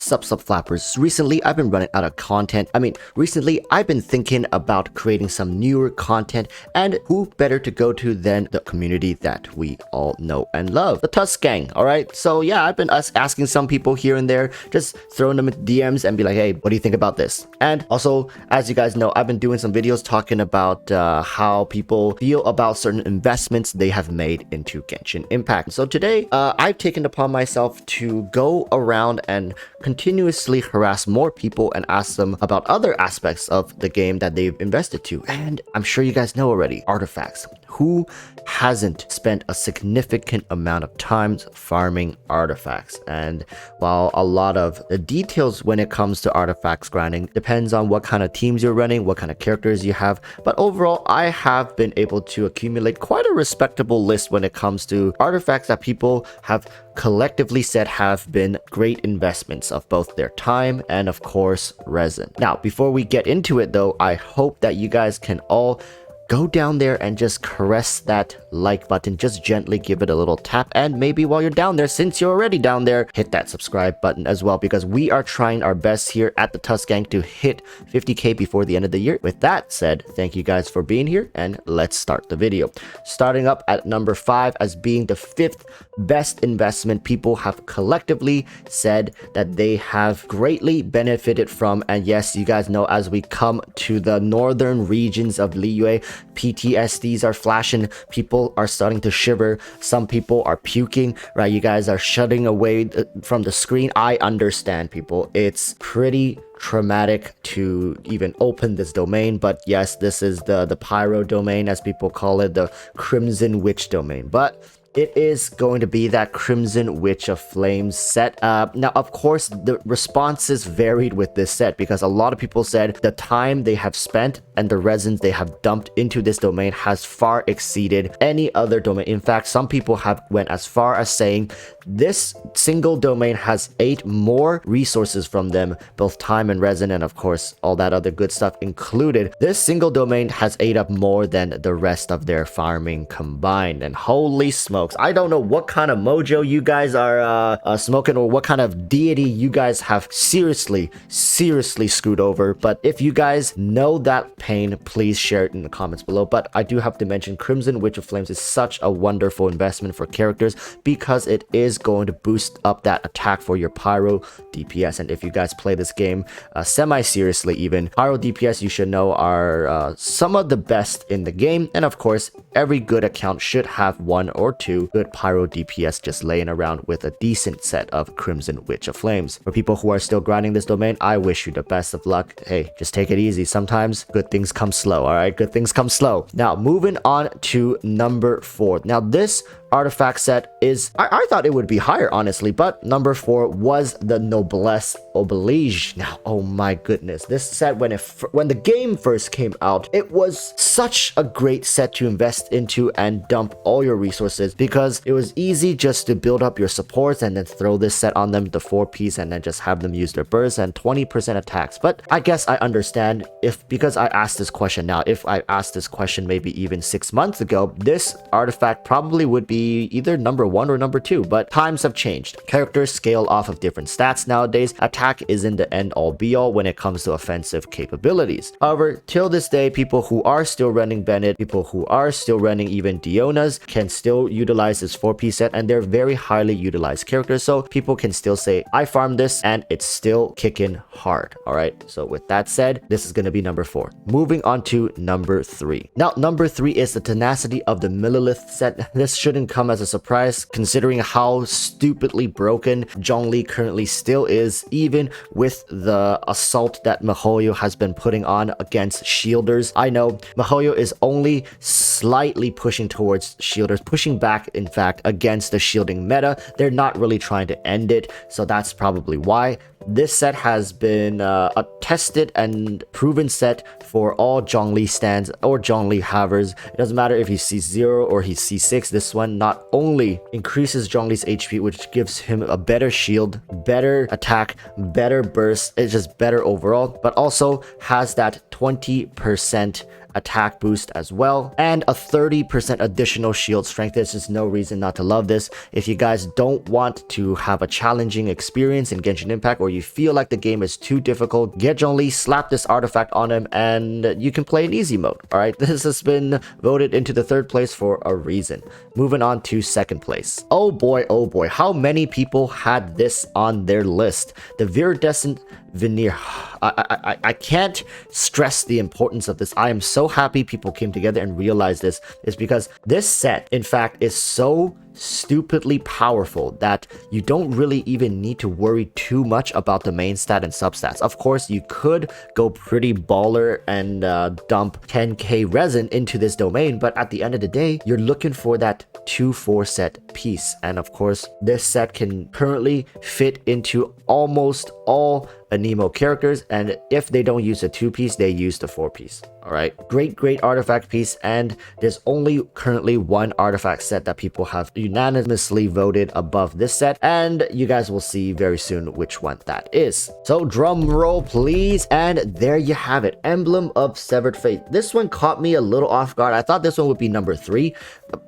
Sup flappers. Recently, I've been running out of content. Recently, I've been thinking about creating some newer content, and who better to go to than the community that we all know and love, the Tusk Gang, alright? So yeah, I've been asking some people here and there, just throwing them DMs and be like, hey, what do you think about this? And also, as you guys know, I've been doing some videos talking about how people feel about certain investments they have made into Genshin Impact. So today, I've taken upon myself to go around and continuously harass more people and ask them about other aspects of the game that they've invested to. And I'm sure you guys know already, artifacts. Who hasn't spent a significant amount of time farming artifacts? And while a lot of the details when it comes to artifacts grinding depends on what kind of teams you're running, what kind of characters you have, but overall I have been able to accumulate quite a respectable list when it comes to artifacts that people have collectively said have been great investments of both their time and of course resin. Now before we get into it though, I hope that you guys can all go down there and just caress that like button, just gently give it a little tap, and maybe while you're down there, since you're already down there, hit that subscribe button as well, because we are trying our best here at the Tusk Gang to hit 50k before the end of the year. With that said, thank you guys for being here, and let's start the video. Starting up at number 5 as being the 5th best investment people have collectively said that they have greatly benefited from. And yes, you guys know, as we come to the northern regions of Liyue, PTSDs are flashing, people are starting to shiver, some people are puking, right? You guys are shutting away from the screen. I understand, people. It's pretty traumatic to even open this domain, but yes, this is the pyro domain, as people call it, the Crimson Witch domain. But it is going to be that Crimson Witch of Flames set. Now, of course, the responses varied with this set because a lot of people said the time they have spent and the resins they have dumped into this domain has far exceeded any other domain. In fact, some people have went as far as saying this single domain has ate more resources from them, both time and resin, and of course, all that other good stuff included. This single domain has ate up more than the rest of their farming combined. And holy smoke, I don't know what kind of mojo you guys are smoking, or what kind of deity you guys have seriously screwed over. But if you guys know that pain, please share it in the comments below. But I do have to mention, Crimson Witch of Flames is such a wonderful investment for characters because it is going to boost up that attack for your pyro DPS. And if you guys play this game semi-seriously, even pyro DPS, you should know, are some of the best in the game. And of course, every good account should have 1 or 2 good pyro DPS just laying around with a decent set of Crimson Witch of Flames. For people who are still grinding this domain, I wish you the best of luck. Hey, just take it easy. Sometimes good things come slow, alright? Good things come slow. Now, moving on to number 4. Now, this artifact set is, I thought it would be higher, honestly, but number 4 was the Noblesse Oblige. Now, oh my goodness, this set, when the game first came out, it was such a great set to invest into and dump all your resources, because it was easy just to build up your supports and then throw this set on them, the 4-piece, and then just have them use their bursts and 20% attacks. But I guess I understand, because I asked this question now, if I asked this question maybe even 6 months ago, this artifact probably would be either number 1 or number 2, but times have changed. Characters scale off of different stats nowadays. Attack isn't the end all be all when it comes to offensive capabilities. However, till this day, people who are still running Bennett, people who are still running even Dionas can still utilize this 4-piece set, and they're very highly utilized characters, so people can still say, I farmed this and it's still kicking hard. Alright, so with that said, this is going to be number 4. Moving on to number 3. Now, number 3 is the Tenacity of the Millilith set. This shouldn't come as a surprise considering how stupidly broken Zhongli currently still is, even with the assault that miHoYo has been putting on against shielders. I know miHoYo is only slightly pushing towards shielders, pushing back in fact against the shielding meta. They're not really trying to end it, so that's probably why. This set has been a tested and proven set for all Zhongli stands or Zhongli havers. It doesn't matter if he's C0 or he's C6. This one not only increases Zhongli's HP, which gives him a better shield, better attack, better burst, it's just better overall, but also has that 20% attack boost as well, and a 30% additional shield strength. There's just no reason not to love this. If you guys don't want to have a challenging experience in Genshin Impact, or you feel like the game is too difficult, get Zhongli, slap this artifact on him, and you can play in easy mode. Alright, this has been voted into the 3rd place for a reason. Moving on to 2nd place. Oh boy, how many people had this on their list? The Viridescent Veneer. I can't stress the importance of this. I am so happy people came together and realized this. Is because this set, in fact, is so stupidly powerful that you don't really even need to worry too much about the main stat and substats. Of course, you could go pretty baller and dump 10k resin into this domain, but at the end of the day, you're looking for that 2-4 set piece. And of course, this set can currently fit into almost all Anemo characters, and if they don't use a 2-piece, they use the 4-piece. All right, great artifact piece, and there's only currently one artifact set that people have unanimously voted above this set, and you guys will see very soon which one that is. So drum roll please, and there you have it, Emblem of Severed Fate. This one caught me a little off guard. I thought this one would be number 3,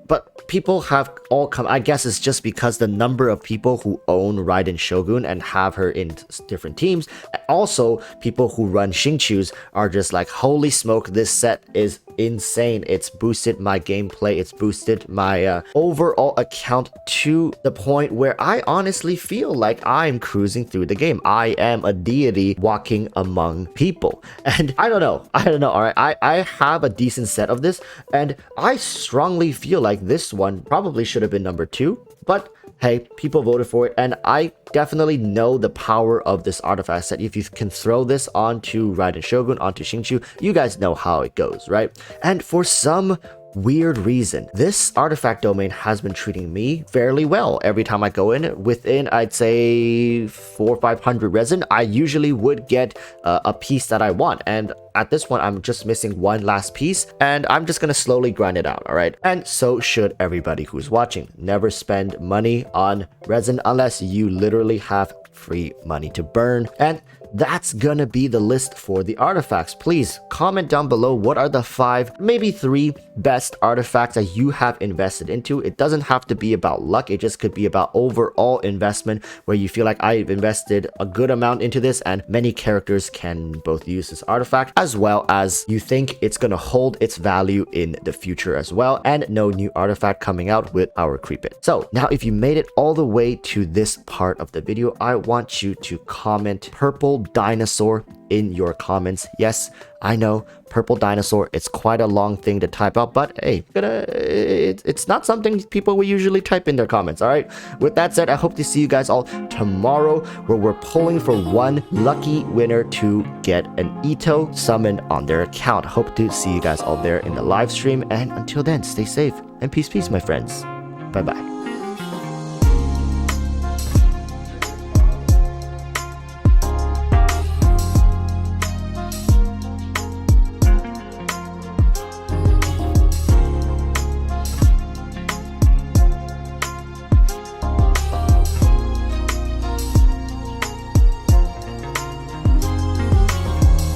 but people have all come. I guess it's just because the number of people who own Raiden Shogun and have her in different teams, also people who run Xingqius, are just like, holy smoke, this set is insane. It's boosted my gameplay, it's boosted my overall account to the point where I honestly feel like I'm cruising through the game. I am a deity walking among people, and I don't know, all right, I have a decent set of this, and I strongly feel like this one probably should have been number 2, but hey, people voted for it, and I definitely know the power of this artifact set. If you can throw this onto Raiden Shogun, onto Xingqiu, you guys know how it goes, right? And for some weird reason, this artifact domain has been treating me fairly well. Every time I go in, within I'd say 400 or 500 resin, I usually would get a piece that I want, and at this point I'm just missing one last piece, and I'm just gonna slowly grind it out. All right, and so should everybody who's watching. Never spend money on resin unless you literally have free money to burn. And that's gonna be the list for the artifacts. Please comment down below what are the 5, maybe 3 best artifacts that you have invested into. It doesn't have to be about luck, it just could be about overall investment, where you feel like I've invested a good amount into this and many characters can both use this artifact, as well as you think it's gonna hold its value in the future as well, and no new artifact coming out with our creep it. So now if you made it all the way to this part of the video, I want you to comment purple dinosaur in your comments. Yes, I know, purple dinosaur, it's quite a long thing to type out, but hey, it's not something people will usually type in their comments. All right, with that said, I hope to see you guys all tomorrow, where we're pulling for one lucky winner to get an Ito summon on their account. Hope to see you guys all there in the live stream, and until then, stay safe and peace my friends. Bye bye.